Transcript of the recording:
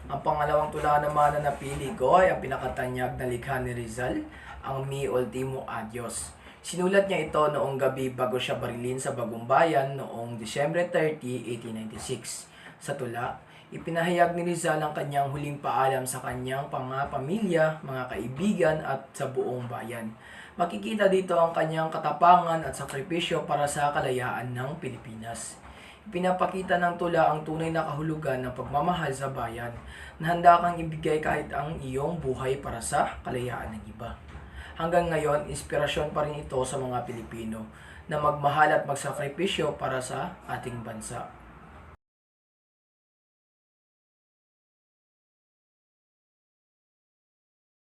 Ang pangalawang tula naman na napili ko ay ang pinakatanyag na likha ni Rizal, ang Mi Ultimo Adios. Sinulat niya ito noong gabi bago siya barilin sa Bagong Bayan noong Disyembre 30, 1896. Sa tula, ipinahayag ni Rizal ang kanyang huling paalam sa kanyang mga pamilya, mga kaibigan at sa buong bayan. Makikita dito ang kanyang katapangan at sakripisyo para sa kalayaan ng Pilipinas. Pinapakita ng tula ang tunay na kahulugan ng pagmamahal sa bayan na handa kang ibigay kahit ang iyong buhay para sa kalayaan ng iba. Hanggang ngayon, inspirasyon pa rin ito sa mga Pilipino na magmahal at magsakripisyo para sa ating bansa.